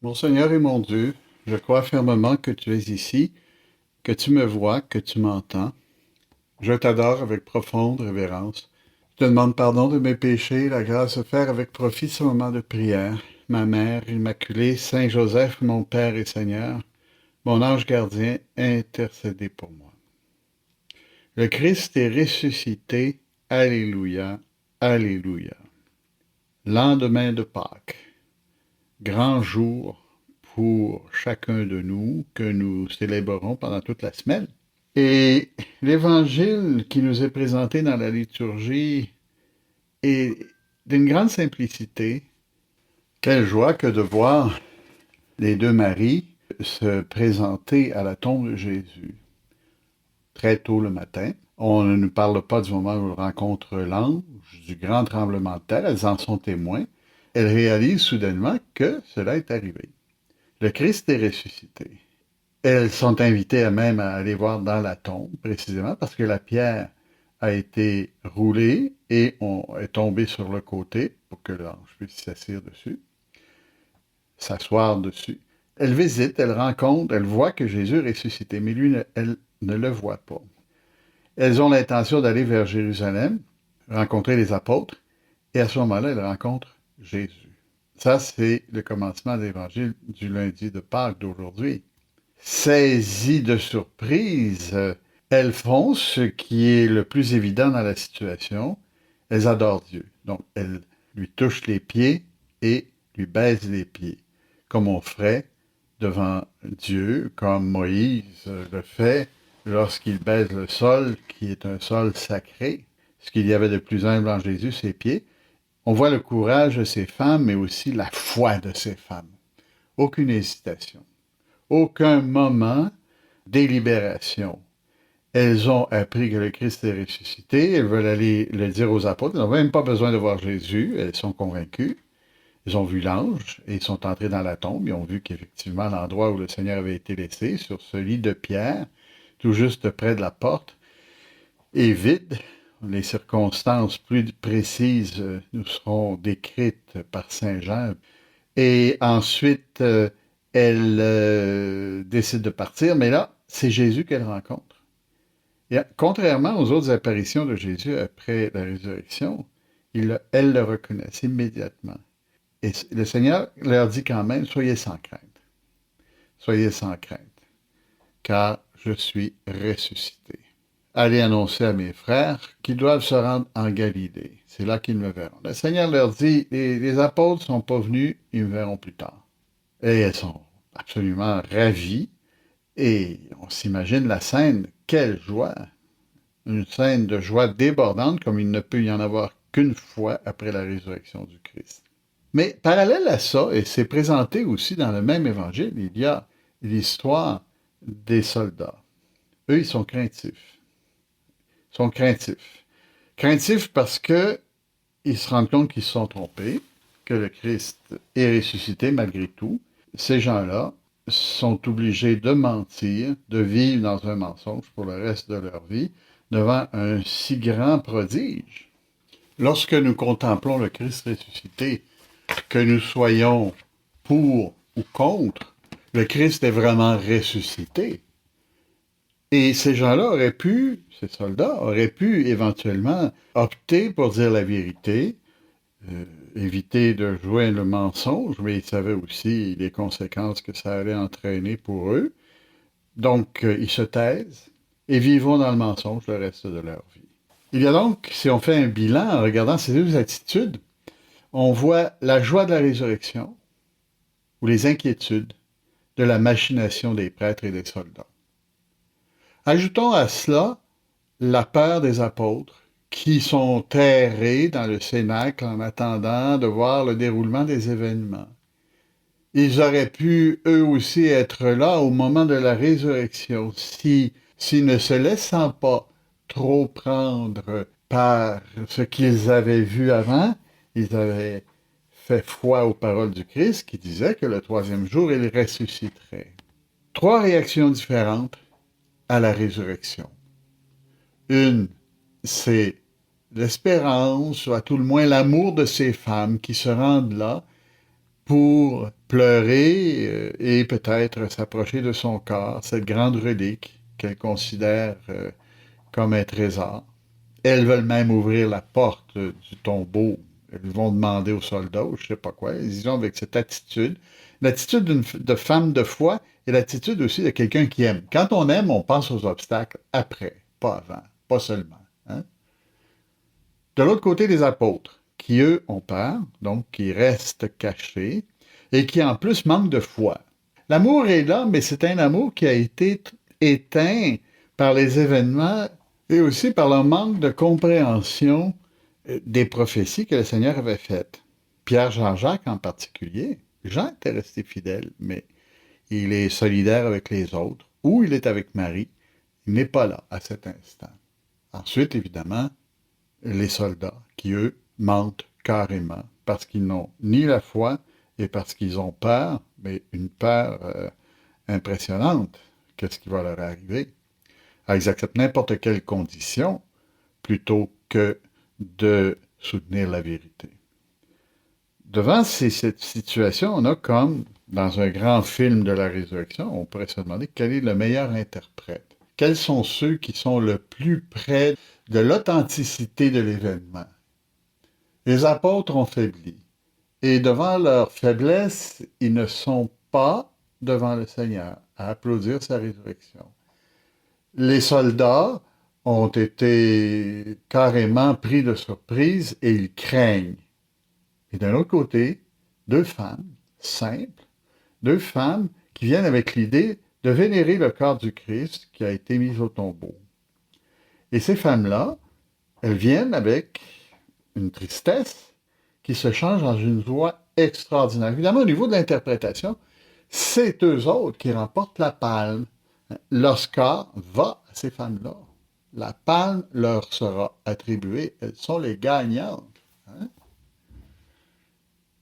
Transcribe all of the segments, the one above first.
Mon Seigneur et mon Dieu, je crois fermement que tu es ici, que tu me vois, que tu m'entends. Je t'adore avec profonde révérence. Je te demande pardon de mes péchés, la grâce de faire avec profit ce moment de prière. Ma Mère Immaculée, Saint Joseph, mon Père et Seigneur, mon ange gardien, intercédez pour moi. Le Christ est ressuscité. Alléluia, Alléluia. Lendemain de Pâques, grand jour pour chacun de nous que nous célébrerons pendant toute la semaine. Et l'évangile qui nous est présenté dans la liturgie est d'une grande simplicité. Quelle joie que de voir les deux Maries se présenter à la tombe de Jésus très tôt le matin. On ne nous parle pas du moment où elles rencontrent l'ange, du grand tremblement de terre, elles en sont témoins. Elles réalisent soudainement que cela est arrivé. Le Christ est ressuscité. Elles sont invitées à même à aller voir dans la tombe, précisément parce que la pierre a été roulée et est tombée sur le côté pour que l'ange puisse s'asseoir dessus, s'asseoir dessus. Elles visitent, elles rencontrent, elles voient que Jésus est ressuscité, mais lui, elles ne le voient pas. Elles ont l'intention d'aller vers Jérusalem, rencontrer les apôtres, et à ce moment-là, elles rencontrent Jésus. Ça, c'est le commencement de l'évangile du lundi de Pâques d'aujourd'hui. Saisies de surprise, elles font ce qui est le plus évident dans la situation. Elles adorent Dieu. Donc, elles lui touchent les pieds et lui baisent les pieds, comme on ferait devant Dieu, comme Moïse le fait lorsqu'il baise le sol, qui est un sol sacré. Ce qu'il y avait de plus humble en Jésus, ses pieds. On voit le courage de ces femmes, mais aussi la foi de ces femmes. Aucune hésitation. Aucun moment délibération. Elles ont appris que le Christ est ressuscité, elles veulent aller le dire aux apôtres, elles n'ont même pas besoin de voir Jésus, elles sont convaincues. Ils ont vu l'ange et ils sont entrés dans la tombe, ils ont vu qu'effectivement l'endroit où le Seigneur avait été laissé, sur ce lit de pierre, tout juste près de la porte, est vide. Les circonstances plus précises nous seront décrites par Saint Jean. Et ensuite, elle décide de partir, mais là, c'est Jésus qu'elle rencontre. Et contrairement aux autres apparitions de Jésus après la résurrection, elle le reconnaissent immédiatement. Et le Seigneur leur dit quand même, soyez sans crainte, car je suis ressuscité. Allez annoncer à mes frères qu'ils doivent se rendre en Galilée. C'est là qu'ils me verront. Le Seigneur leur dit, les apôtres ne sont pas venus, ils me verront plus tard. Et elles sont absolument ravies. Et on s'imagine la scène, quelle joie! Une scène de joie débordante comme il ne peut y en avoir qu'une fois après la résurrection du Christ. Mais parallèle à ça, et c'est présenté aussi dans le même évangile, il y a l'histoire des soldats. Eux, ils sont craintifs. Ils sont craintifs. Craintifs parce que ils se rendent compte qu'ils se sont trompés, que le Christ est ressuscité malgré tout. Ces gens-là sont obligés de mentir, de vivre dans un mensonge pour le reste de leur vie, devant un si grand prodige. Lorsque nous contemplons le Christ ressuscité, que nous soyons pour ou contre, le Christ est vraiment ressuscité. Et ces gens-là auraient pu, ces soldats, auraient pu éventuellement opter pour dire la vérité, éviter de jouer le mensonge, mais ils savaient aussi les conséquences que ça allait entraîner pour eux. Donc, ils se taisent et vivront dans le mensonge le reste de leur vie. Il y a donc, si on fait un bilan en regardant ces deux attitudes, on voit la joie de la résurrection ou les inquiétudes de la machination des prêtres et des soldats. Ajoutons à cela la peur des apôtres qui sont terrés dans le cénacle en attendant de voir le déroulement des événements. Ils auraient pu eux aussi être là au moment de la résurrection si, ne se laissant pas trop prendre par ce qu'ils avaient vu avant, ils avaient fait foi aux paroles du Christ qui disait que le troisième jour, il ressusciterait. Trois réactions différentes à la résurrection. Une, c'est l'espérance, ou à tout le moins l'amour de ces femmes qui se rendent là pour pleurer et peut-être s'approcher de son corps, cette grande relique qu'elles considèrent comme un trésor. Elles veulent même ouvrir la porte du tombeau. Elles vont demander aux soldats, ou je ne sais pas quoi. Ils y vont avec cette attitude. L'attitude de femme de foi et l'attitude aussi de quelqu'un qui aime. Quand on aime, on pense aux obstacles après, pas avant, pas seulement. Hein? De l'autre côté, les apôtres, qui eux ont peur, donc qui restent cachés, et qui en plus manquent de foi. L'amour est là, mais c'est un amour qui a été éteint par les événements et aussi par le manque de compréhension des prophéties que le Seigneur avait faites. Pierre Jean-Jacques en particulier. Jean était resté fidèle, mais il est solidaire avec les autres, ou il est avec Marie. Il n'est pas là à cet instant. Ensuite, évidemment, les soldats qui, eux, mentent carrément parce qu'ils n'ont ni la foi et parce qu'ils ont peur, mais une peur impressionnante. Qu'est-ce qui va leur arriver? Alors, ils acceptent n'importe quelle condition plutôt que de soutenir la vérité. Devant cette situation, on a comme, dans un grand film de la résurrection, on pourrait se demander quel est le meilleur interprète. Quels sont ceux qui sont le plus près de l'authenticité de l'événement? Les apôtres ont faibli. Et devant leur faiblesse, ils ne sont pas devant le Seigneur à applaudir sa résurrection. Les soldats ont été carrément pris de surprise et ils craignent. Et d'un autre côté, deux femmes simples, deux femmes qui viennent avec l'idée de vénérer le corps du Christ qui a été mis au tombeau. Et ces femmes-là, elles viennent avec une tristesse qui se change en une joie extraordinaire. Évidemment, au niveau de l'interprétation, c'est eux autres qui remportent la palme. L'Oscar va à ces femmes-là. La palme leur sera attribuée. Elles sont les gagnantes. Hein?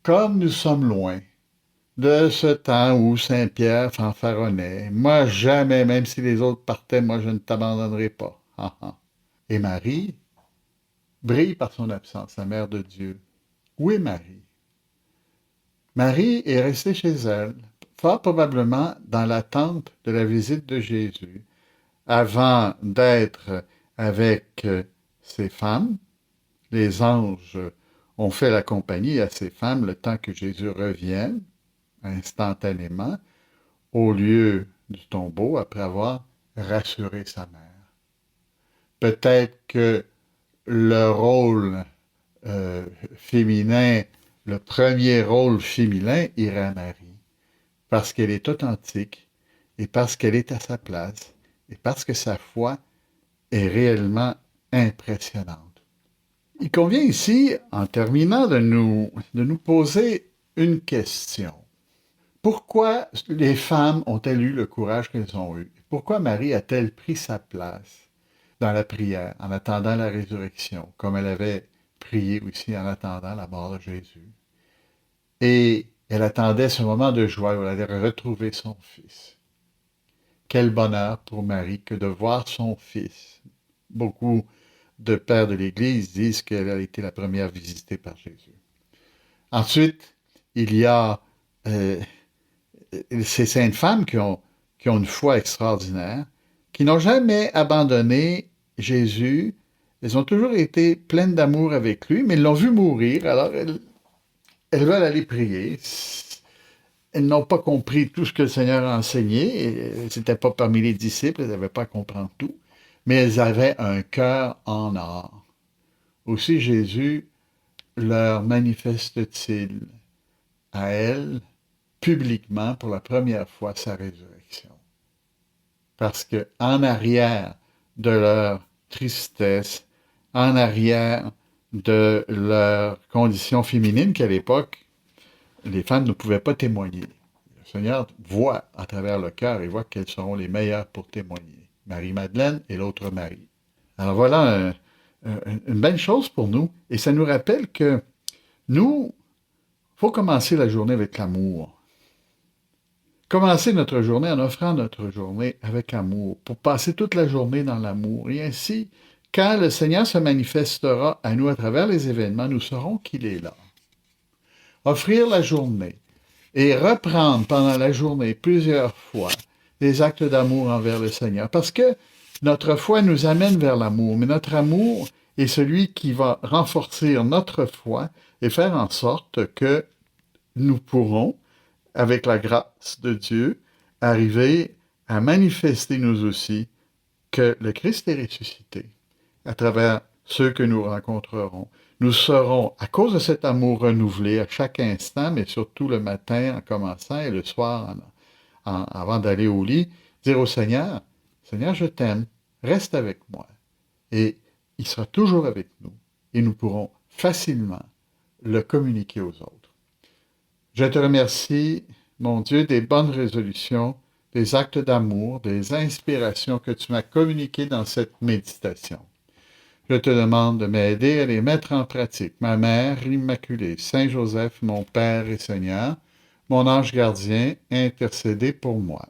Comme nous sommes loin de ce temps où Saint-Pierre fanfaronnait, moi jamais, même si les autres partaient, moi je ne t'abandonnerai pas. Et Marie brille par son absence, la mère de Dieu. Où est Marie? Marie est restée chez elle, fort probablement dans l'attente de la visite de Jésus, avant d'être avec ces femmes. Les anges ont fait la compagnie à ces femmes le temps que Jésus revienne instantanément au lieu du tombeau après avoir rassuré sa mère. Peut-être que le rôle féminin, le premier rôle féminin irait à Marie, parce qu'elle est authentique et parce qu'elle est à sa place et parce que sa foi est réellement impressionnante. Il convient ici, en terminant, de nous poser une question. Pourquoi les femmes ont-elles eu le courage qu'elles ont eu? Pourquoi Marie a-t-elle pris sa place dans la prière en attendant la résurrection, comme elle avait prié aussi en attendant la mort de Jésus? Et elle attendait ce moment de joie où elle allait retrouver son fils. Quel bonheur pour Marie que de voir son fils. Beaucoup de pères de l'Église disent qu'elle a été la première visitée par Jésus. Ensuite, il y a ces saintes femmes qui ont une foi extraordinaire, qui n'ont jamais abandonné Jésus. Elles ont toujours été pleines d'amour avec lui, mais elles l'ont vu mourir, alors elles veulent aller prier. Elles n'ont pas compris tout ce que le Seigneur a enseigné. Elles n'étaient pas parmi les disciples, elles n'avaient pas à comprendre tout, mais elles avaient un cœur en or. Aussi Jésus leur manifeste-t-il à elles publiquement pour la première fois sa résurrection. Parce que en arrière de leur tristesse, en arrière de leur condition féminine qu'à l'époque, les femmes ne pouvaient pas témoigner. Le Seigneur voit à travers le cœur et voit quelles seront les meilleures pour témoigner. Marie-Madeleine et l'autre Marie. Alors voilà une belle chose pour nous. Et ça nous rappelle que nous, il faut commencer la journée avec l'amour. Commencer notre journée en offrant notre journée avec amour, pour passer toute la journée dans l'amour. Et ainsi, quand le Seigneur se manifestera à nous à travers les événements, nous saurons qu'il est là. Offrir la journée et reprendre pendant la journée plusieurs fois des actes d'amour envers le Seigneur. Parce que notre foi nous amène vers l'amour, mais notre amour est celui qui va renforcer notre foi et faire en sorte que nous pourrons, avec la grâce de Dieu, arriver à manifester nous aussi que le Christ est ressuscité à travers ceux que nous rencontrerons. Nous serons, à cause de cet amour renouvelé à chaque instant, mais surtout le matin en commençant et le soir avant d'aller au lit, dire au Seigneur, Seigneur, je t'aime, reste avec moi. Et il sera toujours avec nous. Et nous pourrons facilement le communiquer aux autres. Je te remercie, mon Dieu, des bonnes résolutions, des actes d'amour, des inspirations que tu m'as communiquées dans cette méditation. Je te demande de m'aider à les mettre en pratique. Ma Mère Immaculée, Saint Joseph, mon Père et Seigneur, mon ange gardien, intercédez pour moi.